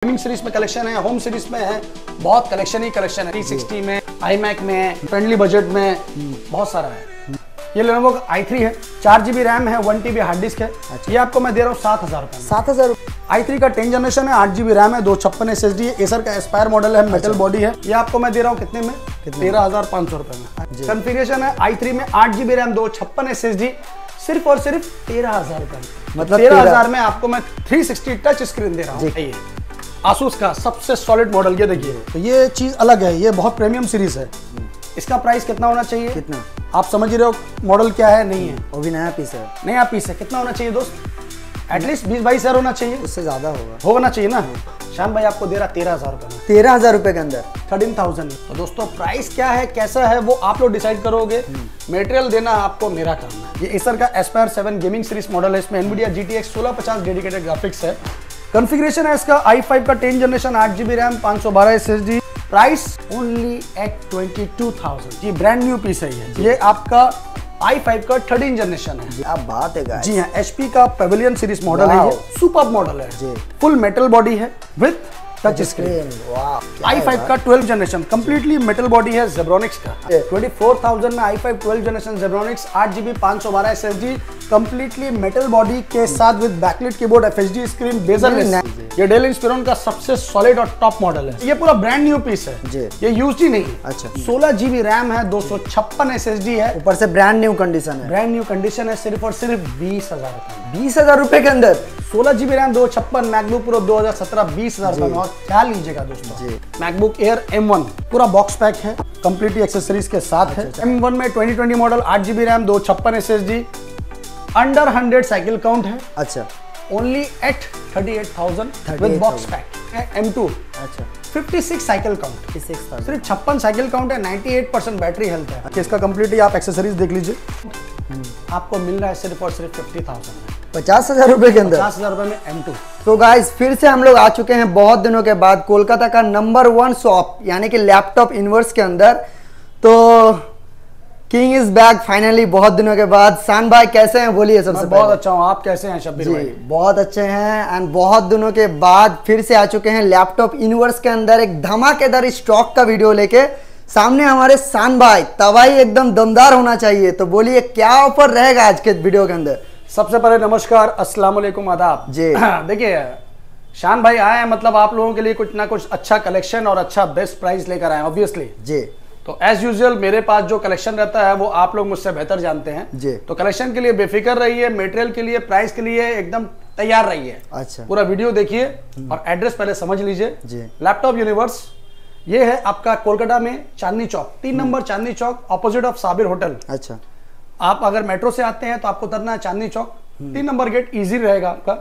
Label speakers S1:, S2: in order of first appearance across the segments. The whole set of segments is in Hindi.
S1: गेमिंग सीरीज में कलेक्शन है, होम सीरीज में है, बहुत कलेक्शन ही कलेक्शन है। 360 में, iMac में, फ्रेंडली बजट में बहुत सारा है। ये Lenovo का i3 है, 4GB रैम है, 1TB हार्ड डिस्क है। ये आपको मैं दे रहा हूँ 7,000 रुपए।
S2: 7,000 रुपए।
S1: i3 का 10 जनरेशन है, 8GB रैम है, 256 SSD है, एसर का एस्पायर मॉडल है, मेटल बॉडी है। ये आपको मैं दे रहा हूँ कितने में? 13,500 रुपए में। कॉन्फ़िगरेशन है i3 में 8GB रैम, 256 SSD, सिर्फ और सिर्फ 13,000 रुपए। मतलब 13,000 में आपको मैं 360 टच स्क्रीन दे रहा हूँ। Asus का सबसे सॉलिड मॉडल ये देखिए, तो ये चीज अलग है, ये बहुत प्रीमियम सीरीज है। इसका प्राइस कितना होना चाहिए?
S2: कितना?
S1: आप समझ रहे हो मॉडल क्या है? नहीं है,
S2: वो भी नया पीस है।
S1: नया पीस है। कितना होना चाहिए दोस्त? एटलीस्ट 20-22 हजार होना चाहिए,
S2: उससे ज्यादा होगा,
S1: होना चाहिए ना। शान भाई आपको दे रहा 13,000 रुपए में।
S2: 13,000 रुपए के अंदर
S1: 13,000। तो दोस्तों प्राइस क्या है, कैसा है, वो आप लोग डिसाइड करोगे। मटेरियल देना आपको मेरा काम है। ये एसर का एस्पायर 7 गेमिंग सीरीज मॉडल है। इसमें NVIDIA GTX 1650 डेडिकेटेड ग्राफिक्स है। कॉन्फ़िगरेशन है इसका i5 का 10 generation, 8GB RAM, 512 SSD। Price only at 22,000। जी ब्रांड न्यू पीस है ये आपका i5 का 13 जनरेशन है।
S2: क्या बात है गाइस।
S1: जी हाँ, HP का पेविलियन सीरीज मॉडल है। ये सुपर मॉडल है जी। फुल मेटल बॉडी है विथ टच स्क्रीन। i5 का 12 जनरेशन कंप्लीटली मेटल बॉडी है, जेब्रॉनिक्स का। 24,000 में i5 12 generation Zebronics, 8GB 512 SSD, completely metal body के साथ with backlit keyboard, FHD screen, bezel-less. ये डेल इंस्पिरॉन का सबसे सॉलिड और टॉप मॉडल है। ये पूरा ब्रांड न्यू पीस है जी। ये यूज्ड ही नहीं है।
S2: अच्छा।
S1: 16GB रैम है, 256 SSD है,
S2: ऊपर से ब्रांड न्यू कंडीशन है।
S1: ब्रांड न्यू कंडीशन है। सिर्फ और सिर्फ 20,000 रुपए।
S2: 20,000 रुपए के अंदर
S1: 16GB रैम, 256, मैकबुक प्रो 2017, 20,000 रुपए में। और क्या लीजिएगा दोस्तों जी, मैकबुक एयर M1 पूरा बॉक्स पैक है, कंप्लीटली एक्सेसरीज के साथ है। M1 में 2020 model, 8GB RAM, 256 SSD, under 100 cycle count है।
S2: अच्छा।
S1: Only at 38,000 with box pack. M2
S2: अच्छा
S1: 56 साइकिल काउंट,
S2: 56,000।
S1: सिर्फ 56 साइकिल काउंट है, 98% बैटरी हेल्थ है। इसका कंप्लीटली आप एक्सेसरीज देख लीजिए, आपको मिल रहा है सिर्फ और सिर्फ 50,000 में।
S2: 50,000 रुपए के अंदर,
S1: 50,000 रुपए में M2।
S2: तो गाइस फिर से हम लोग आ चुके हैं बहुत दिनों के बाद कोलकाता का नंबर 1 शॉप यानी कि लैपटॉप यूनिवर्स के अंदर। तो किंग इज बैक फाइनली बहुत दिनों के बाद। शान भाई कैसे हैं बोलिए सबसे पहले।
S1: बहुत अच्छा हूँ, आप कैसे हैं शब्बीर भाई?
S2: बहुत अच्छे हैं। एंड बहुत दिनों के बाद फिर से आ चुके हैं लैपटॉप यूनिवर्स के अंदर एक धमाकेदार स्टॉक का वीडियो लेके। सामने हमारे शान भाई, तवाई एकदम दमदार होना चाहिए। तो बोलिए क्या ऑफर रहेगा आज के वीडियो के अंदर?
S1: सबसे पहले नमस्कार, अस्सलाम वालेकुम, आदाब जी। देखिए शान भाई आए हैं, मतलब आप लोगों के लिए कुछ ना कुछ अच्छा कलेक्शन और अच्छा बेस्ट प्राइस लेकर आए ऑब्वियसली जी। तो एज यूजुअल मेरे पास जो कलेक्शन रहता है वो आप लोग मुझसे बेहतर जानते हैं जी। तो कलेक्शन के लिए बेफिक्र रहिए, मटेरियल के लिए, प्राइस के लिए एकदम तैयार रहिए। अच्छा। पूरा वीडियो देखिए और एड्रेस पहले समझ लीजिए जी। लैपटॉप यूनिवर्स ये है आपका कोलकाता में Chandni Chowk, 3 number Chandni Chowk, opposite of Sabir hotel. अच्छा। आप अगर मेट्रो से आते हैं तो आपको उतरना है Chandni Chowk, 3 number gate, easy रहेगा आपका।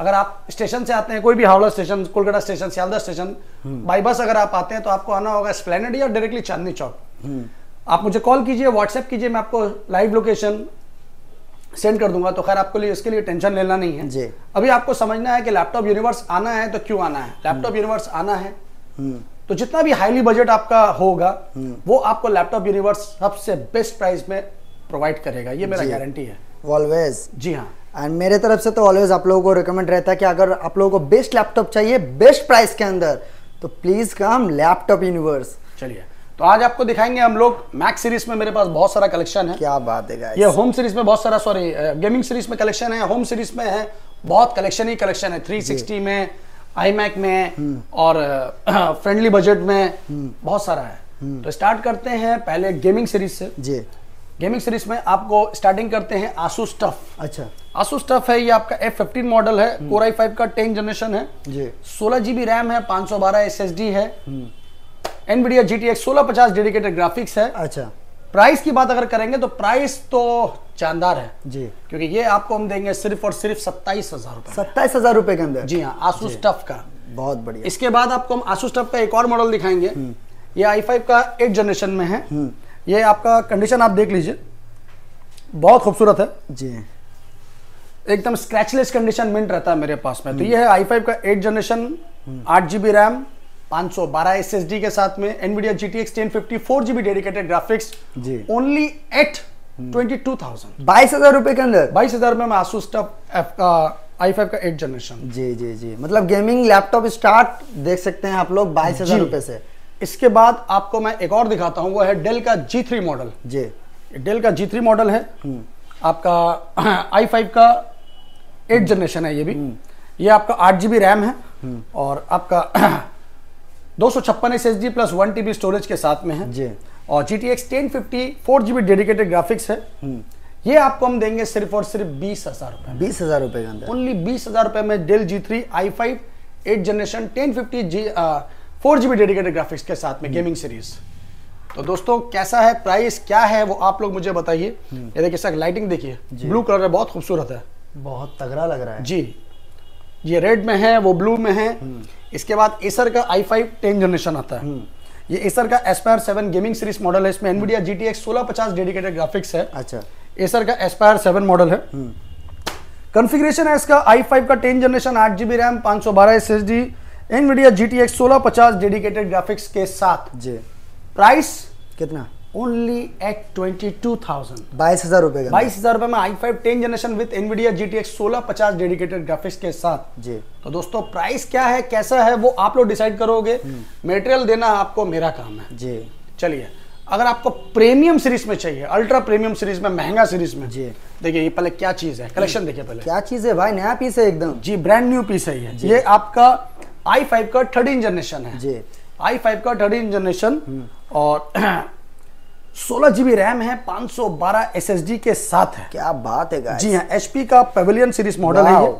S1: अगर आप स्टेशन से आते हैं, कोई भी Howrah station, Kolkata station, Sealdah station, by bus अगर आप आते हैं तो आपको आना होगा एस्प्लेनेड या डायरेक्टली चांदनी चौक। आप मुझे कॉल कीजिए, व्हाट्सएप कीजिए, मैं आपको लाइव लोकेशन सेंड कर दूंगा। तो खैर आपको लिए इसके लिए टेंशन लेना नहीं है जी। अभी आपको समझना है कि लैपटॉप यूनिवर्स आना है तो क्यों आना है। लैपटॉप यूनिवर्स आना है तो जितना भी हाईली बजट आपका होगा वो आपको लैपटॉप यूनिवर्स सबसे बेस्ट प्राइस में प्रोवाइड करेगा, ये मेरा गारंटी है
S2: ऑलवेज जी। हाँ,
S1: एंड
S2: मेरे तरफ से तो ऑलवेज आप लोगों को रिकमेंड रहता है कि अगर आप लोगों को बेस्ट लैपटॉप चाहिए बेस्ट प्राइस के अंदर तो प्लीज कम लैपटॉप यूनिवर्स।
S1: चलिए तो आज आपको दिखाएंगे हम लोग मैक सीरीज में मेरे पास बहुत सारा कलेक्शन है।
S2: क्या बात है गाइस।
S1: ये होम सीरीज में बहुत सारा, सॉरी गेमिंग सीरीज में कलेक्शन है, होम सीरीज में है बहुत कलेक्शन ही कलेक्शन है। 360 में, iMac में और फ्रेंडली बजट में बहुत सारा है। तो स्टार्ट करते हैं पहले गेमिंग सीरीज से जी। गेमिंग सीरीज में आपको स्टार्टिंग करते हैं Asus TUF। अच्छा। Asus TUF है, ये आपका F15 मॉडल है, Core i5 का 10 जनरेशन है जी। 16GB रैम है, 512 SSD है, NVIDIA GTX 1650 डेडिकेटेड ग्राफिक्स है। अच्छा। प्राइस की बात अगर करेंगे तो प्राइस तो शानदार है जी, क्योंकि ये आपको हम देंगे सिर्फ और सिर्फ 27,000 रुपए।
S2: 27,000 रुपए के अंदर जी हाँ,
S1: Asus TUF का।
S2: बहुत बढ़िया।
S1: इसके बाद आपको हम Asus TUF का एक और मॉडल दिखाएंगे। ये i5 का 8 जनरेशन में है। ये आपका कंडीशन आप देख लीजिए, बहुत खूबसूरत है जी, एकदम स्क्रैचलेस कंडीशन मिंट रहता है मेरे पास में। तो ये है i5 का 8 जनरेशन, 8GB रैम, 512 SSD के साथ में, NVIDIA GTX 1050 4GB dedicated graphics जी। ओनली एट 22,000,
S2: 22,000 रुपए के अंदर।
S1: 22,000 में Asus TUF i5 का 8 जनरेशन।
S2: जी जी जी, मतलब गेमिंग लैपटॉप स्टार्ट देख सकते हैं आप लोग 22,000 रुपए से।
S1: इसके बाद आपको मैं एक और दिखाता हूँ, वो है डेल का G3 मॉडल।
S2: जी,
S1: डेल का G3 मॉडल है आपका, i5 का 8 जनरेशन है ये भी। ये आपका 8 GB रैम है और आपका 256 SSD प्लस 1 TB स्टोरेज के साथ में है
S2: जी।
S1: और GTX 1050 4 GB डेडिकेटेड ग्राफिक्स है। ये आपको हम देंगे सिर्फ और सिर्फ 20,000 रुपए।
S2: 20,000 रुपए के अंदर
S1: ओनली 20,000 रुपए में Dell G3 i5 8 generation 1050 4 GB dedicated graphics के साथ में गेमिंग सीरीज। तो दोस्तों कैसा है, प्राइस क्या है वो आप लोग मुझे बताइए। ये देखिए सर, लाइटिंग देखिए, ब्लू कलर है, बहुत खूबसूरत है,
S2: बहुत तगड़ा लग रहा है
S1: जी। ये रेड में है, वो ब्लू में है। इसके बाद एसर का i5 10 जनरेशन आता है। ये एसर का एस्पायर 7 गेमिंग सीरीज मॉडल है। इसमें एनवीडिया GTX 1650 डेडिकेटेड ग्राफिक्स है।
S2: अच्छा,
S1: एसर का एस्पायर 7 मॉडल है। कॉन्फ़िगरेशन है इसका i5 का 10 generation 8 GB RAM 512 SSD Nvidia GTX 1650 dedicated graphics के साथ।
S2: जी।
S1: प्राइस
S2: कितना?
S1: Only at 22,000।
S2: 22,000 रुपए का।
S1: 22,000 रुपए में i5 10 generation with Nvidia GTX 1650 dedicated graphics के साथ।
S2: जी।
S1: तो दोस्तों प्राइस क्या है, कैसा है, वो आप लोग डिसाइड करोगे। मटेरियल देना आपको मेरा काम है
S2: जी।
S1: चलिए, अगर आपको प्रीमियम सीरीज में चाहिए, अल्ट्रा प्रीमियम सीरीज में, महंगा सीरीज में,
S2: जी,
S1: देखिए ये पहले क्या चीज है, कलेक्शन देखिए पहले।
S2: क्या चीज है भाई, नया पीस है एकदम।
S1: जी, ब्रांड न्यू पीस है ये आपका i5 का 13 जनरेशन है
S2: जी।
S1: i5 का 13 जनरेशन और 16 GB रैम है, 512 SSD के साथ है।
S2: क्या बात है गाइस।
S1: जी हाँ, HP का पेविलियन सीरीज मॉडल है ये,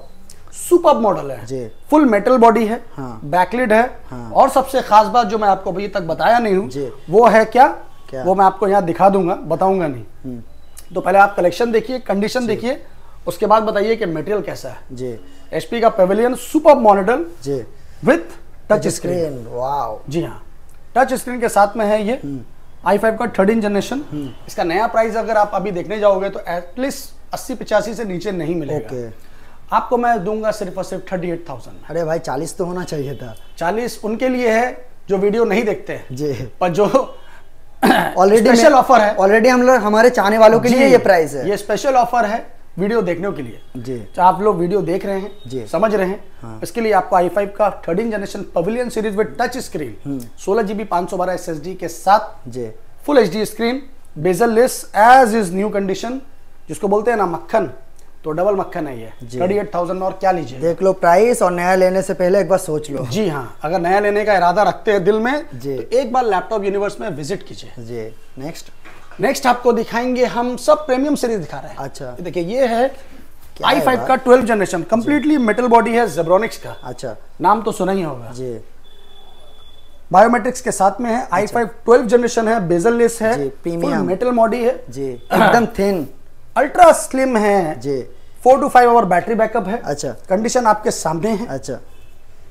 S1: सुपर मॉडल है
S2: जी।
S1: फुल मेटल बॉडी है,
S2: हाँ।
S1: बैकलिड है।
S2: हाँ।
S1: और सबसे खास बात जो मैं आपको अभी तक बताया नहीं हूँ
S2: जी।
S1: वो है क्या,
S2: क्या?
S1: वो मैं आपको यहाँ दिखा दूंगा, बताऊंगा नहीं। तो पहले आप कलेक्शन देखिए, कंडीशन देखिए, उसके बाद बताइए कि मटेरियल कैसा है।
S2: जी।
S1: HP का पेविलियन सुपर मॉडल
S2: जी।
S1: With touch screen.
S2: वाओ।
S1: जी हाँ, टच स्क्रीन के साथ में है ये i5 का 13 जनरेशन। इसका नया प्राइस अगर आप अभी देखने जाओगे तो एटलीस्ट 80-85 से नीचे नहीं मिलेगा।
S2: ओके।
S1: आपको मैं दूंगा सिर्फ और सिर्फ 38,000 में।
S2: अरे भाई 40 तो होना चाहिए था।
S1: 40 उनके लिए है जो वीडियो नहीं देखते हैं,
S2: जी।
S1: पर जो
S2: ऑलरेडी
S1: स्पेशल ऑफर है,
S2: ऑलरेडी हम लोग हमारे चाहने वालों के लिए ये प्राइस है।
S1: ये स्पेशल ऑफर है वीडियो देखने के लिए।
S2: जी।
S1: तो आप लोग वीडियो देख रहे हैं
S2: जी,
S1: समझ रहे हैं।
S2: हाँ।
S1: इसके लिए आपको i5 का 13 generation Pavilion series with touch screen 16 GB 512 SSD के साथ,
S2: जी,
S1: full HD screen, bezel less edge is new condition, जिसको बोलते हैं ना मक्खन, तो डबल मक्खन है ये। 38,000 में और क्या लीजिए।
S2: देख लो प्राइस, और नया लेने से पहले एक बार सोच लो।
S1: जी हाँ, अगर नया लेने का इरादा रखते हैं दिल में
S2: जी,
S1: तो एक बार लैपटॉप यूनिवर्स में विजिट कीजिए।
S2: जी।
S1: नेक्स्ट आपको दिखाएंगे, हम सब प्रीमियम सीरीज दिखा रहे हैं।
S2: अच्छा।
S1: देखिए ये है
S2: क्या
S1: i5
S2: है
S1: का 12 जनरेशन, कंप्लीटली मेटल बॉडी है, जेब्रोनिक्स का।
S2: अच्छा।
S1: नाम तो सुना ही होगा।
S2: जी।
S1: बायोमेट्रिक्स के साथ में है। i5 12 जनरेशन है, बेजल लेस है,
S2: प्रीमियम
S1: मेटल बॉडी है
S2: जी, एकदम थिन,
S1: अल्ट्रा स्लिम है
S2: जी,
S1: 4 to 5 आवर बैटरी बैकअप है।
S2: अच्छा।
S1: कंडीशन आपके सामने है।
S2: अच्छा।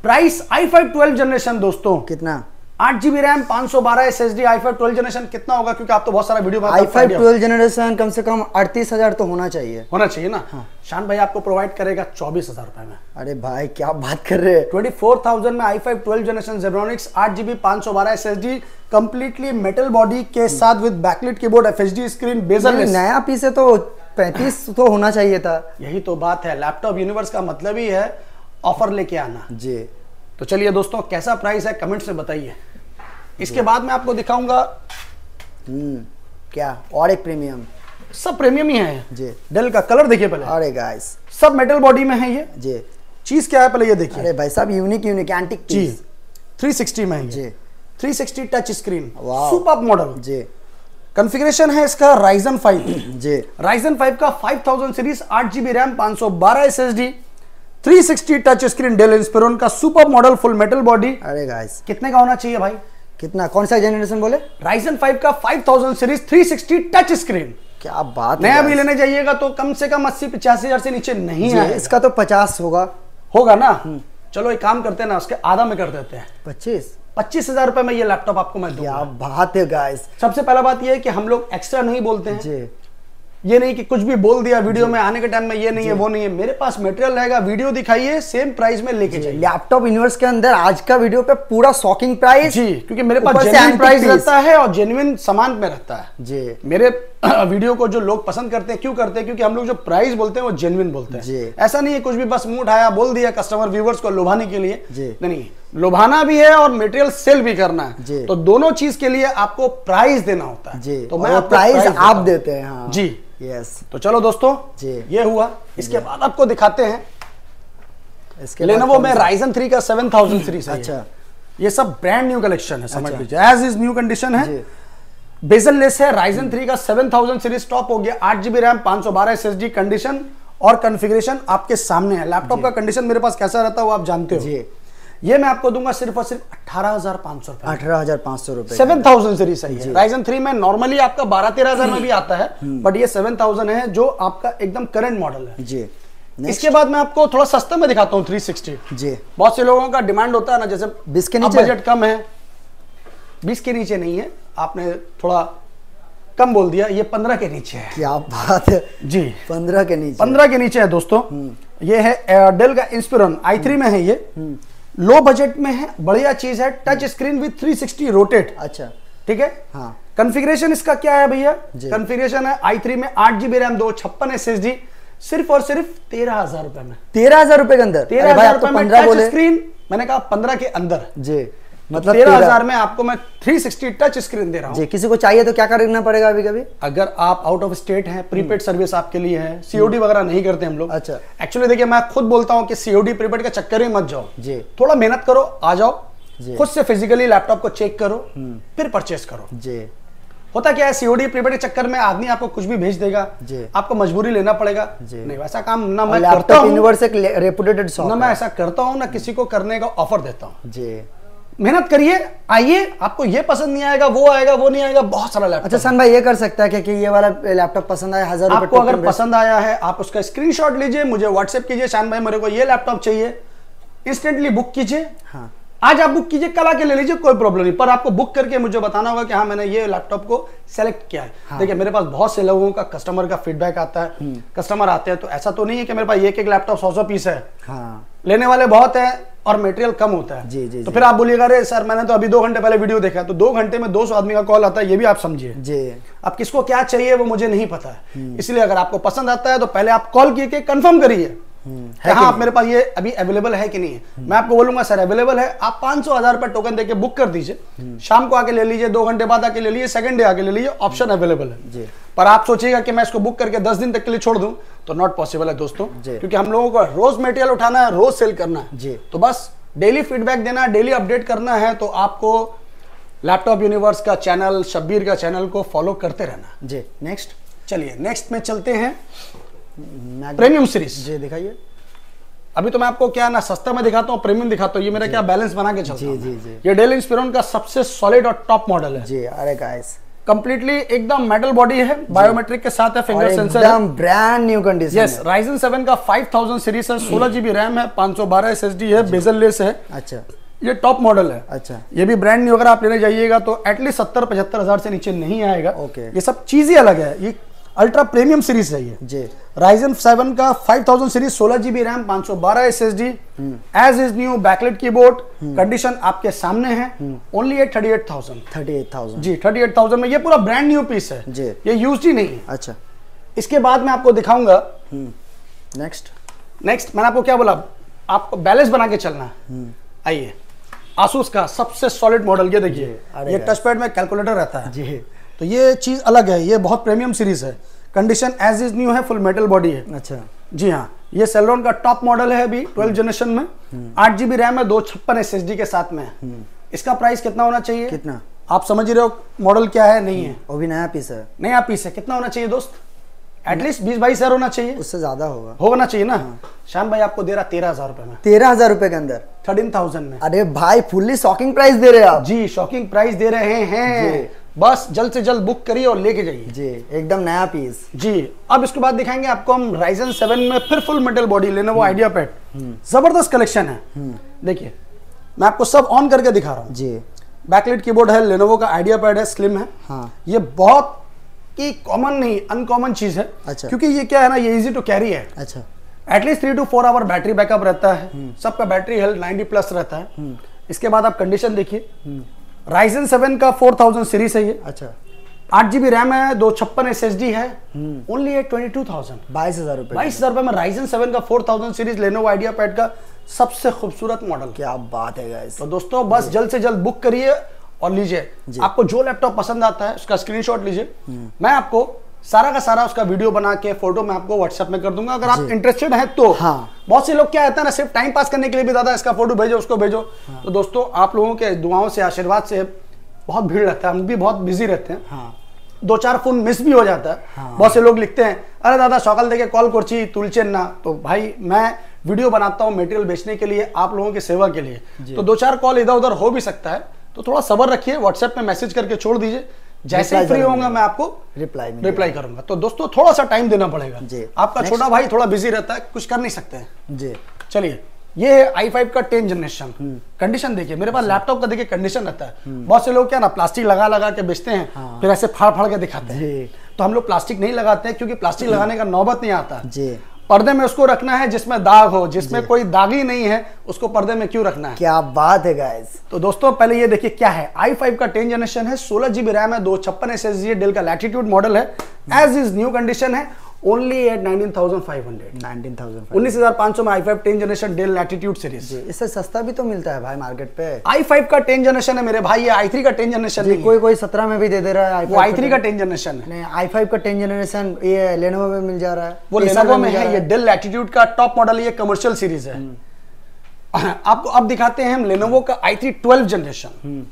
S1: प्राइस i5 12 जनरेशन दोस्तों
S2: कितना?
S1: 8 GB RAM 512 SSD i5 12 generation कितना होगा, क्योंकि आप तो बहुत सारा वीडियो
S2: i5 12 जनरेशन कम से कम 38,000 तो होना चाहिए।
S1: होना चाहिए ना। हाँ। शान भाई आपको प्रोवाइड करेगा 24,000 रुपए में।
S2: अरे भाई क्या बात कर रहे हैं।
S1: 24,000 में i5 12 generation Zebronics 8 GB 512 SSD completely metal body के साथ with backlit keyboard, FHD screen, bezel less.
S2: नया पीस है तो 35 तो होना चाहिए था।
S1: यही तो बात है, लैपटॉप यूनिवर्स का मतलब ही है ऑफर लेके आना।
S2: जी।
S1: तो चलिए दोस्तों, कैसा प्राइस है कमेंट्स में बताइए। इसके बाद मैं आपको दिखाऊंगा
S2: क्या और एक प्रीमियम,
S1: सब प्रीमियम ही है
S2: जी।
S1: डेल का कलर देखिए पहले।
S2: अरे गाइस
S1: सब मेटल बॉडी में है ये
S2: जी।
S1: चीज क्या है पहले ये देखिए।
S2: अरे भाई सब यूनिक एंटिक
S1: जी,
S2: पीस
S1: 360 में है
S2: जी।
S1: 360 टच स्क्रीन,
S2: वाह,
S1: सुपर मॉडल
S2: जी।
S1: कॉन्फ़िगरेशन है इसका Ryzen 5
S2: जी।
S1: Ryzen 5 का 5000 series 8 GB RAM 512 SSD 360 touch screen, Dell Inspiron का super model, full metal body.
S2: अरे गाइस
S1: कितने का होना चाहिए भाई?
S2: कितना, कौन सा जनरेशन बोले?
S1: Ryzen 5 का 5000 सीरीज 360 टच स्क्रीन।
S2: क्या बात है।
S1: नया भी लेने जाइएगा तो कम से कम 80-85 हजार से नीचे नहीं है।
S2: इसका तो 50
S1: होगा ना। चलो एक काम करते हैं ना, उसके आधा में कर देते हैं, 25,000 रुपए में ये लैपटॉप आपको मैं दूंगा।
S2: क्या बात है गाइस।
S1: सबसे पहला बात ये है कि हम लोग एक्स्ट्रा नहीं बोलते हैं
S2: जी।
S1: ये नहीं कि कुछ भी बोल दिया वीडियो में आने के टाइम में, ये नहीं है वो नहीं है। मेरे पास मटेरियल रहेगा, वीडियो दिखाइए, सेम प्राइस में लेके जाइए।
S2: लैपटॉप यूनिवर्स के अंदर आज का वीडियो पे पूरा शॉकिंग प्राइस
S1: जी, क्योंकि मेरे पास जेन्युइन प्राइस रहता है और जेन्युइन सामान में रहता है जी। मेरे वीडियो को जो लोग पसंद करते हैं, क्यों करते हैं? क्योंकि हम लोग जो प्राइस बोलते हैं वो जेन्युइन बोलते हैं। ऐसा नहीं है कुछ भी बस मुंह उठाया बोल दिया कस्टमर व्यूवर्स को लुभाने के लिए, नहीं, लुभाना भी है और मटेरियल सेल भी करना है, तो दोनों चीज के लिए आपको प्राइस देना होता है। तो मैं
S2: प्राइस आप देते हैं। हाँ।
S1: जी
S2: यस।
S1: तो चलो दोस्तों ये हुआ। इसके बाद आपको दिखाते हैं लेनोवो में Ryzen 3 का 7000 सीरीज है। अच्छा, ये सब ब्रांड न्यू कलेक्शन है, समझ लीजिए, एज इज न्यू कंडीशन है, बेजल लेस है। Ryzen 3 का 7000 सीरीज टॉप हो गया, 8GB रैम, 512 SSD। कंडीशन और कॉन्फ़िगरेशन आपके सामने है। लैपटॉप का कंडीशन मेरे पास कैसा रहता है वो आप जानते हो। ये मैं आपको दूंगा सिर्फ और सिर्फ 18,500 रुपए।
S2: 18,500 रुपए
S1: 7000 सीरीज है। Ryzen 3 में नॉर्मली आपका 12-13,000 में भी आता है, बट ये 7000 है जो आपका एकदम करंट मॉडल है जी। इसके बाद मैं आपको थोड़ा सस्ते में दिखाता हूँ 360 जी। बहुत से लोगों का डिमांड होता है ना, जैसे
S2: 20 के नीचे
S1: बजट कम है, 20 के नीचे नहीं है, आपने थोड़ा कम बोल दिया, ये 15 के नीचे है।
S2: क्या बात है जी, 15 के नीचे,
S1: 15 के नीचे है दोस्तों। ये है डेल का इंस्पिरॉन i3 में है, ये लो बजट में है, बढ़िया चीज है, टच स्क्रीन विद 360 रोटेट।
S2: अच्छा
S1: ठीक है। हाँ। कॉन्फ़िगरेशन इसका क्या है भैया? कॉन्फ़िगरेशन है i3 में 8GB रैम, 256 SSD, सिर्फ और सिर्फ 13,000 रुपए में।
S2: 13,000 रुपए के अंदर?
S1: 13,000 रुपए में टच स्क्रीन, मैंने कहा 15 के अंदर जी, मतलब 13,000 में आपको मैं 360 टच स्क्रीन दे रहा हूँ जी।
S2: किसी को चाहिए तो क्या करना पड़ेगा अभी? कभी
S1: अगर आप आउट ऑफ स्टेट हैं, प्रीपेड सर्विस आपके लिए है, सीओडी वगैरह नहीं करते हम लोग।
S2: अच्छा।
S1: एक्चुअली देखिए, मैं खुद बोलता हूँ कि सीओडी प्रीपेड का चक्कर में मत जाओ जी, थोड़ा मेहनत करो, आ जाओ, खुद से फिजिकली लैपटॉप को चेक करो, फिर परचेस करो जी। होता क्या है, सीओडी प्रीपेड के चक्कर में आदमी आपको कुछ भी भेज देगा, आपको मजबूरी लेना पड़ेगा। नहीं, वैसा काम ना मैं करता हूँ।
S2: यूनिवर्स एक रेपुटेटेड शॉप
S1: ना मैं ऐसा करता हूँ, ना किसी को करने का ऑफर देता हूँ जी। मेहनत करिए, आइए, आपको ये पसंद नहीं आएगा, वो आएगा, वो नहीं आएगा, बहुत सारा लैपटॉप।
S2: अच्छा सन भाई, ये कर सकता है कि ये वाला लैपटॉप पसंद आया, 1000 रुपए
S1: आपको अगर पसंद आया है, आप उसका स्क्रीनशॉट लीजिए, मुझे व्हाट्सएप कीजिए, शान भाई मेरे को ये लैपटॉप चाहिए, इंस्टेंटली बुक कीजिए। हाँ। आज आप बुक कीजिए, कल आके ले लीजिए, कोई प्रॉब्लम नहीं, पर आपको बुक करके मुझे बताना होगा कि हाँ मैंने ये लैपटॉप को सेलेक्ट किया है। हाँ। देखिए, मेरे पास बहुत से लोगों का कस्टमर का फीडबैक आता है, कस्टमर आते हैं, तो ऐसा तो नहीं है कि मेरे पास एक लैपटॉप 100 पीस है। हाँ। लेने वाले बहुत है और मटेरियल कम होता है जी, जी, तो फिर आप बोलिएगा अरे सर मैंने तो अभी 2 घंटे पहले वीडियो देखा, तो 2 घंटे में 200 आदमी का कॉल आता है, ये भी आप समझिए जी। अब किसको क्या चाहिए वो मुझे नहीं पता है, इसलिए अगर आपको पसंद आता है तो पहले आप कॉल करके कंफर्म करिए हाँ आप मेरे पास ये अभी अवेलेबल है कि नहीं है। मैं आपको बोलूंगा सर अवेलेबल है, आप 500-1000 रुपए टोकन देके बुक कर दीजिए, शाम को आके ले लीजिए, 2 घंटे बाद आके ले लीजिए, सेकंड डे आके ले लीजिए, ऑप्शन अवेलेबल है जी। पर आप सोचिएगा कि मैं इसको बुक करके 10 दिन तक के लिए छोड़ दूं तो नॉट पॉसिबल है दोस्तों, क्योंकि हम लोगों को रोज मटेरियल उठाना है, रोज सेल करना है जी। तो बस डेली फीडबैक देना है, डेली अपडेट करना है, तो आपको लैपटॉप यूनिवर्स का चैनल, शब्बीर का चैनल को फॉलो करते रहना जी। नेक्स्ट चलिए, नेक्स्ट में चलते हैं प्रीमियम सीरीज जी। दिखाइए, अभी तो मैं आपको क्या ना सस्ता में दिखाता हूँ, प्रीमियम दिखाता हूँ, ये मेरा क्या बैलेंस बना के चलता है। ये डेल इंस्पिरॉन का सबसे सॉलिड और टॉप मॉडल है जी। अरे गाइस कंप्लीटली एकदम मेटल बॉडी है, बायोमेट्रिक के साथ है, फिंगर सेंसर एकदम brand new condition. Yes, Ryzen 7 का 5000 सीरीज है, 16GB रैम है, 512 SSD है, बेजल लेस है। अच्छा, ये टॉप मॉडल है। अच्छा, ये भी ब्रांड न्यू अगर आप लेने जाइएगा तो एटलीस्ट 70-75 हजार से नीचे नहीं आएगा। ओके, ये सब चीजें अलग है, ये अल्ट्रा प्रीमियम सीरीज है ये जी। Ryzen 7 का 5000 series, 16GB RAM, 512 SSD, as is new, backlight keyboard, condition आपके सामने है, ओनली 38,000 जी। 38,000 में ये पूरा ब्रांड न्यू पीस है जी, ये यूज्ड ही नहीं है। अच्छा, इसके बाद मैं आपको दिखाऊंगा नेक्स्ट मैंने आपको क्या बोला, आपको बैलेंस बना के चलना है। आइए, Asus का सबसे सॉलिड मॉडल, ये देखिए, ये टच पैड में कैलकुलेटर रहता है जी, तो ये चीज अलग है, ये बहुत प्रीमियम सीरीज है, कंडीशन एज इज न्यू है, फुल मेटल बॉडी है। अच्छा जी हाँ, ये सेलेरॉन का टॉप मॉडल है अभी 12 जनरेशन में, 8GB रैम है, 256 SSD के साथ में। इसका प्राइस कितना होना चाहिए? कितना आप समझ रहे हो मॉडल क्या है? नहीं है, वो भी नया पीस है, नया पीस है। कितना होना चाहिए दोस्त? एटलीस्ट 20-22 हजार होना चाहिए, उससे ज्यादा होना चाहिए ना। श्याम भाई आपको दे रहा 13,000 रुपए में, 13,000 रुपए के अंदर, 13,000 में। अरे भाई फुल्ली शॉकिंग प्राइस दे रहे हैं आप जी, शॉकिंग प्राइस दे रहे हैं, बस जल्द से जल्द बुक करिए और लेके जाइए जी, एकदम नया पीस जी। अब इसके बाद दिखाएंगे आपको हम Ryzen 7 में फिर full metal body, Lenovo IdeaPad, जबरदस्त कलेक्शन है। देखिए मैं आपको सब ऑन करके दिखा रहा हूँ जी। बैकलाइट कीबोर्ड है, लेनोवो का आइडियापैड है, स्लिम है। हाँ, ये बहुत कि कॉमन नहीं अनकॉमन चीज है।
S2: अच्छा।
S1: क्योंकि ये क्या है ना, ये इजी टू कैरी है।
S2: अच्छा।
S1: At least 3 to 4 our battery backup रहता है, सबका बैटरी हेल्थ 90 प्लस रहता है। इसके बाद आप कंडीशन देखिए, Ryzen 7 का 4000 सीरीज है ये।
S2: अच्छा।
S1: 8 GB रैम है, 256 SSD है, ओनली है 22,000,
S2: 22,000 रुपए।
S1: 22,000 रुपए में Ryzen 7 का 4000 सीरीज Lenovo IdeaPad का सबसे खूबसूरत मॉडल।
S2: क्या बात है गाइस।
S1: तो दोस्तों बस जल्द से जल्द बुक करिए और लीजिए। आपको जो लैपटॉप पसंद आता है उसका स्क्रीनशॉट लीजिए, मैं आपको सारा का सारा उसका वीडियो बना के फोटो मैं आपको व्हाट्सएप में कर दूंगा, अगर आप इंटरेस्टेड हैं तो।
S2: हाँ।
S1: बहुत से लोग क्या होता है ना, सिर्फ टाइम पास करने के लिए भी दादा इसका फोटो भेजो उसको भेजो। तो दोस्तों आप लोगों के दुआओं से आशीर्वाद से बहुत भीड़ रहता है, हम भी बहुत बिजी रहते हैं।
S2: हाँ।
S1: 2-4 फोन मिस भी हो जाता है। हाँ। बहुत से लोग लिखते हैं अरे दादा सकाल देके कॉल करची तुलचेन ना। तो भाई मैं वीडियो बनाता हूँ मटेरियल बेचने के लिए, आप लोगों की सेवा के लिए, तो 2-4 कॉल इधर उधर हो भी सकता है, तो थोड़ा सब्र रखिए, व्हाट्सएप में मैसेज करके छोड़ दीजिए, जैसे ही फ्री होगा मैं आपको रिप्लाई करूंगा। तो दोस्तों थोड़ा सा टाइम देना पड़ेगा, आपका छोटा भाई थोड़ा बिजी रहता है, कुछ कर नहीं सकते हैं जी। चलिए ये है i5 का 10 जनरेशन। कंडीशन देखिए, मेरे पास लैपटॉप का देखिए कंडीशन रहता है। बहुत से लोग क्या ना प्लास्टिक लगा लगा के बेचते हैं, फिर ऐसे फाड़ फाड़ के दिखाते हैं, तो हम लोग प्लास्टिक नहीं लगाते हैं, क्योंकि प्लास्टिक लगाने का नौबत नहीं आता जी। पर्दे में उसको रखना है जिसमें दाग हो, जिसमें कोई दाग ही नहीं है उसको पर्दे में क्यों रखना है।
S2: क्या बात है गाइस।
S1: तो दोस्तों पहले ये देखिए क्या है, i5 का 10 जनरेशन है, 16 GB रैम है, 256 SSD है, डेल का लैटिट्यूड मॉडल है, एज इज न्यू कंडीशन है, ओनली एट 19,500 19,500 में i5 10 generation del latitude series.
S2: इससे सस्ता भी तो मिलता है भाई मार्केट पे।
S1: i5 का 10 जनरेशन है मेरे भाई, ये i3 का 10 जनरेशन है,
S2: कोई 17 में भी दे दे रहा है।
S1: वो i3 का 10 जनरेशन है।
S2: नहीं, i5 का 10 जनरेशन ये लेनोवो में मिल जा रहा है,
S1: वो लेनोवो में है, ये डेल लैटिट्यूड का टॉप मॉडल, ये कमर्शियल सीरीज है। आपको अब दिखाते हैं हम लेनोवो का i3 12 जनरेशन।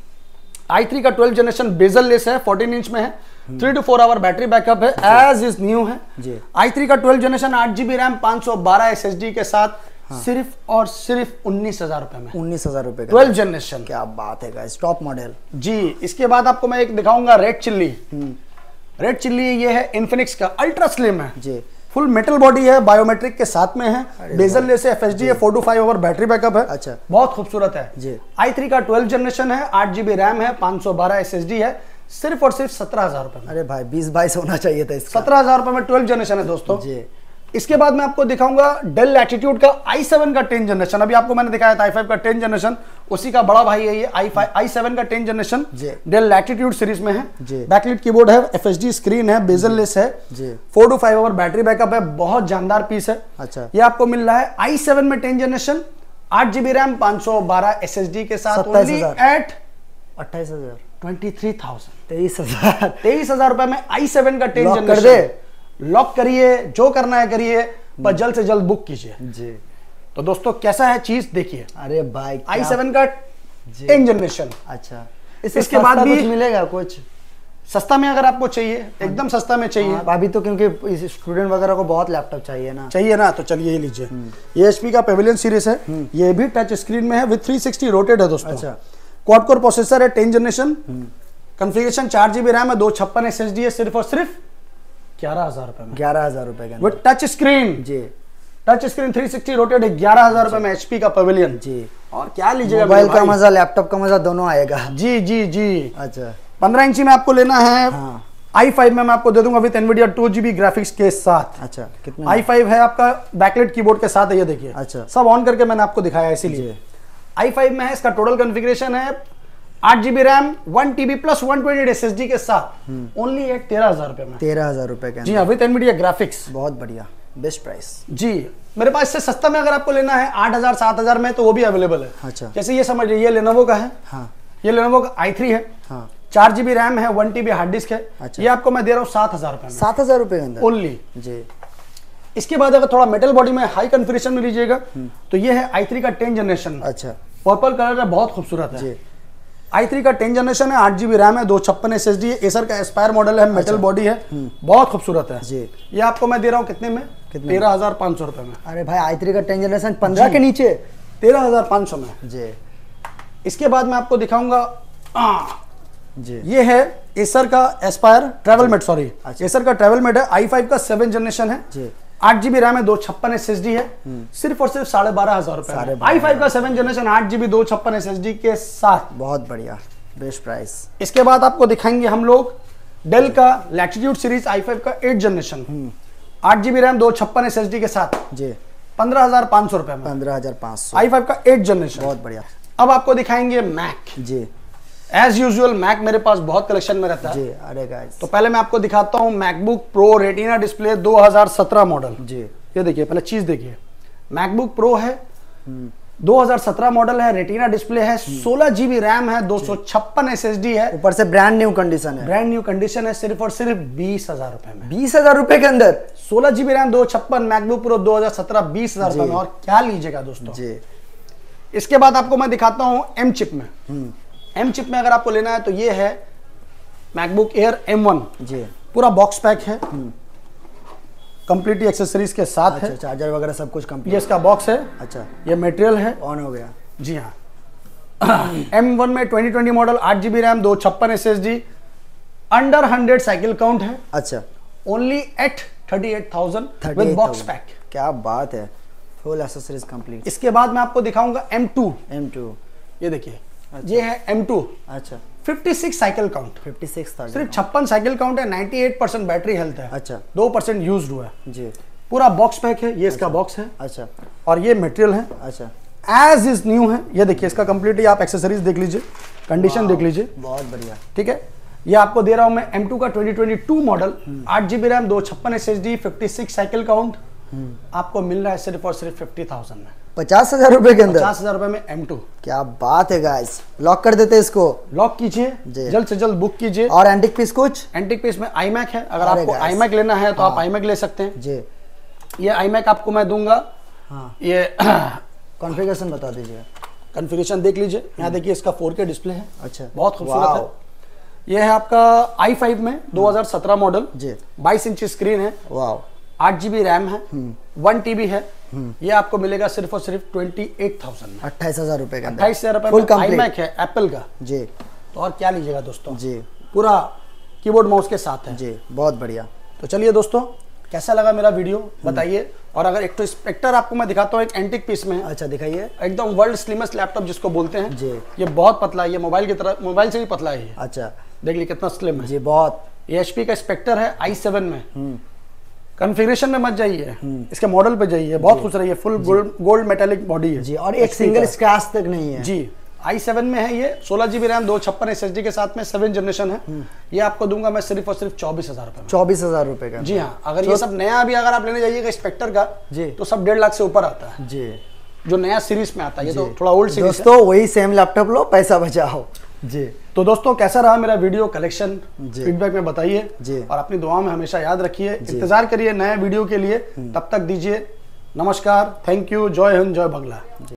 S1: i3 का 12 जनरेशन बेजल लेस है, 14 इंच में है, 3 to 4 आवर बैटरी बैकअप है, एज इज न्यू है जी। i3 का 12 जनरेशन 8 GB रैम 512 SSD के साथ, सिर्फ और सिर्फ 19,000 रुपए में।
S2: 19,000 रुपए
S1: 12 जनरेशन।
S2: क्या बात है गाइस, टॉप मॉडल जी।
S1: इसके बाद आपको मैं एक दिखाऊंगा रेड चिल्ली। रेड चिल्ली ये है इन्फिनिक्स का, अल्ट्रा स्लिम है जी, फुल मेटल बॉडी है, बायोमेट्रिक के साथ में है, बेजल लेस है, FSD है, 4 to 5 आवर बैटरी बैकअप है। अच्छा, बहुत खूबसूरत है जी। i3 का 12 जनरेशन है, 8 GB रैम है, 512 SSD है, सिर्फ और सिर्फ 17,000 रुपए में।
S2: अरे भाई 20-22 होना चाहिए था इसका।
S1: 17,000 रुपए में 12 जनरेशन है दोस्तों जी। इसके बाद मैं आपको दिखाऊंगा डेल लैटिट्यूड का i7 का 10 जनरेशन। अभी आपको मैंने दिखाया था i5 का 10 जनरेशन, उसी का बड़ा भाई है ये i7 का 10 जनरेशन, डेल लैटिट्यूड सीरीज में है, बैकलिट कीबोर्ड है, FSD स्क्रीन है, बेजल लेस है, 4 to 5 आवर बैटरी बैकअप है, बहुत जानदार पीस है। अच्छा, ये आपको मिल रहा है i7 में 10 जनरेशन, 8 GB रैम, 512 SSD के साथ, ओनली एट
S2: 28,000
S1: 23,000
S2: 23,000
S1: रुपए में i7 का 10 जनरेशन। लॉक करिए, जो करना है करिए, पर जल्द से जल्द बुक कीजिए जी। तो दोस्तों कैसा है चीज देखिए।
S2: अरे भाई
S1: i7 का 10 जनरेशन।
S2: अच्छा,
S1: इसके बाद भी
S2: मिलेगा कुछ
S1: सस्ता में, अगर आपको चाहिए एकदम सस्ता में चाहिए।
S2: अभी तो क्योंकि स्टूडेंट वगैरह को बहुत लैपटॉप चाहिए ना,
S1: तो चलिए ये लीजिए, ये HP का पेविलियन सीरीज है, ये भी टच स्क्रीन में है, विद 360 रोटेट है दोस्तों। अच्छा, क्वाड कोर प्रोसेसर है, 10 जनरेशन, कॉन्फ़िगरेशन 4 GB रैम है, 256 SSD है, सिर्फ और सिर्फ 11,000 रुपए में।
S2: 11,000 रुपए का
S1: विद टच स्क्रीन जी, टच स्क्रीन 360 रोटेट है, 11,000 रुपए में HP का पेविलियन जी। और क्या लीजिएगा,
S2: मोबाइल का मजा लैपटॉप का मजा दोनों आएगा जी
S1: जी जी।
S2: अच्छा,
S1: 15 इंची में आपको लेना है। हाँ। i5 में मैं आपको दे दूंगा विद NVIDIA 2 GB ग्राफिक्स के साथ।
S2: अच्छा, कितना
S1: i5 है आपका बैकलाइट कीबोर्ड के साथ है, ये देखिए। अच्छा, सब ऑन करके मैंने आपको दिखाया, इसीलिए i5 में है। इसका टोटल कॉन्फ़िगरेशन है 8 GB RAM, 1 TB plus 128 SSD के साथ, ओनली एट 13,000 रुपए में।
S2: 13,000 रुपए का
S1: जी हाँ, विद NVIDIA ग्राफिक्स।
S2: बहुत बढ़िया, बेस्ट प्राइस जी।
S1: मेरे पास इससे सस्ता में अगर आपको लेना है 8,000 7,000 में, तो वो भी अवेलेबल है। अच्छा, जैसे ये समझ लीजिए, ये लेनोवो का है। हाँ, ये लेनोवो का i3 है। हाँ, 4 GB रैम है, 1 TB हार्ड डिस्क है। अच्छा, ये आपको मैं दे रहा हूँ 7,000 रुपए में।
S2: 7,000 रुपए के अंदर
S1: ओनली जी। इसके बाद अगर थोड़ा मेटल बॉडी में हाई कॉन्फ़िगरेशन में लीजिएगा, तो ये है i3 का 10 जनरेशन। अच्छा, पर्पल कलर है, बहुत खूबसूरत है। i3 का 10 जनरेशन है, 8 GB रैम है, 256 SSD है, एसर का एस्पायर मॉडल है, मेटल बॉडी है, बहुत खूबसूरत है जी। ये आपको मैं दे रहा हूँ कितने में? 13,500 रुपए में।
S2: अरे भाई i3 का 10 जनरेशन 15 के नीचे
S1: 13,500 में जी। इसके बाद मैं आपको दिखाऊंगा जी, ये है एसर का एस्पायर ट्रैवलमेट, सॉरी एसर का ट्रैवलमेट है, i5 का 7 जनरेशन है जी, 8 GB रैम है, 256 SSD है, सिर्फ और सिर्फ 12,500 रुपए। i5 का 7 जनरेशन 8 GB 256 SSD के साथ,
S2: बहुत बढ़िया, बेस्ट प्राइस।
S1: इसके बाद आपको दिखाएंगे हम लोग डेल का लैटिट्यूड सीरीज i5 का 8 जनरेशन, 8GB रैम, 256 SSD के साथ
S2: जी
S1: 15,500 रुपए में,
S2: 15,500
S1: i5 का 8 जनरेशन।
S2: बहुत बढ़िया।
S1: अब आपको दिखाएंगे मैक
S2: जी।
S1: एज यूजुअल मैक मेरे पास बहुत कलेक्शन में रहता है
S2: जी। अरे गाइस,
S1: तो पहले मैं आपको दिखाता हूँ MacBook Pro retina display 2017 model.
S2: जी
S1: ये देखिए, पहले चीज देखिए, मैकबुक प्रो है, 2017 मॉडल है, रेटिना डिस्प्ले है, 16GB रैम है, 256 SSD है,
S2: ऊपर से ब्रांड न्यू कंडीशन है।
S1: ब्रांड न्यू कंडीशन है, सिर्फ और सिर्फ 20,000 रुपए में।
S2: 20,000 रुपए के अंदर
S1: 16GB रैम, 256 मैकबुक प्रो 2017, 20,000 रुपए में। और क्या लीजिएगा दोस्तों
S2: जी।
S1: इसके बाद आपको मैं दिखाता हूँ एम चिप में। एम चिप में अगर आपको लेना है तो ये है मैकबुक एयर M1
S2: जी।
S1: पूरा बॉक्स पैक है, कंप्लीटली एक्सेसरीज के साथ है,
S2: चार्जर वगैरह सब कुछ कंप्लीट।
S1: ये इसका बॉक्स है।
S2: अच्छा,
S1: ये मटेरियल है,
S2: ऑन हो गया।
S1: जी हाँ। M1 में 2020 model, 8GB RAM, 256 SSD, under 100 cycle count है।
S2: अच्छा,
S1: only at 38,000 with box pack.
S2: क्या बात है, फुल एक्सेसरीज कंप्लीट।
S1: इसके बाद मैं आपको दिखाऊंगा M2। ये देखिए, ये है M2।
S2: अच्छा,
S1: 56 साइकिल काउंट,
S2: 56,000
S1: सिर्फ 56 साइकिल काउंट है, 98% बैटरी हेल्थ है।
S2: अच्छा,
S1: 2% यूज्ड हुआ है
S2: जी।
S1: पूरा बॉक्स पैक है। ये इसका बॉक्स है।
S2: अच्छा,
S1: और ये मटेरियल है।
S2: अच्छा,
S1: एज इज न्यू है। ये देखिए, इसका कंप्लीटली आप एक्सेसरीज देख लीजिए, कंडीशन देख लीजिए,
S2: बहुत बढ़िया।
S1: ठीक है। ये आपको दे रहा हूं मैं M2 का 2022 model, 8GB RAM, 256 SSD, 56 cycle count, आपको मिल रहा है सिर्फ और सिर्फ 50,000 में,
S2: 50,000 रुपए के अंदर।
S1: 50,000 रुपए में M2।
S2: क्या बात है गाइस, लॉक कर देते इसको।
S1: लॉक कीजिए, जल्द से जल्द बुक कीजिए।
S2: और एंटिक पीस कुछ?
S1: एंटिक पीस में iMac है, अगर आपको iMac लेना है तो आप iMac ले सकते हैं
S2: जी।
S1: ये iMac आपको मैं दूंगा।
S2: हाँ,
S1: ये
S2: कॉन्फ़िगरेशन बता दीजिए।
S1: कॉन्फ़िगरेशन देख लीजिए, यहाँ देखिए, इसका 4K डिस्प्ले है।
S2: अच्छा,
S1: बहुत खूबसूरत है। ये है आपका i5 में 2017 मॉडल जी, 22 इंच स्क्रीन है,
S2: वाह,
S1: 8GB रैम है, 1TB है। ये आपको मिलेगा सिर्फ और सिर्फ 28,000 में,
S2: 28,000 रुपए का।
S1: 28,000 रुपए में iMac है एप्पल का जी। तो और क्या लीजिएगा दोस्तों जी, पूरा कीबोर्ड माउस के साथ है
S2: जी, बहुत बढ़िया।
S1: तो चलिए दोस्तों, कैसा लगा मेरा वीडियो बताइए। और अगर एक तो स्पेक्टर आपको मैं दिखाता हूँ, एक एंटिक पीस में।
S2: अच्छा, दिखाइए।
S1: एकदम वर्ल्ड स्लिमेस्ट लैपटॉप जिसको बोलते हैं
S2: जी।
S1: ये बहुत पतला है, ये मोबाइल की तरह, मोबाइल से भी पतला है ये।
S2: अच्छा,
S1: देख लीजिए कितना स्लिम है
S2: जी, बहुत।
S1: ये HP का स्पेक्टर है i7 में। कॉन्फ़िगरेशन में मत जाइए, इसके मॉडल पे जाइए, बहुत खुश रहिए। फुल गोल्ड मेटालिक बॉडी है
S2: जी, और एक सिंगल स्क्रैच तक नहीं है
S1: जी। i7 में है ये, 16GB रैम, 256 SSD के साथ में, 7 जनरेशन है। ये आपको दूंगा मैं सिर्फ और सिर्फ 24,000 रुपए में।
S2: 24,000 रुपए का।
S1: जी हाँ। अगर ये सब नया भी अगर आप लेने जाइएगा स्पेक्टर का
S2: जी,
S1: तो सब 1.5 लाख से ऊपर आता है
S2: जी,
S1: जो नया सीरीज में आता है। ये तो थोड़ा ओल्ड सीरीज है
S2: दोस्तों, वही सेम लैपटॉप लो, पैसा बचाओ जी।
S1: तो दोस्तों, कैसा रहा मेरा वीडियो कलेक्शन, फीडबैक में बताइए
S2: जी,
S1: और अपनी दुआ में हमेशा याद रखिए। इंतजार करिए नए वीडियो के लिए, तब तक दीजिए नमस्कार, थैंक यू, जय हिंद, जय बांग्ला।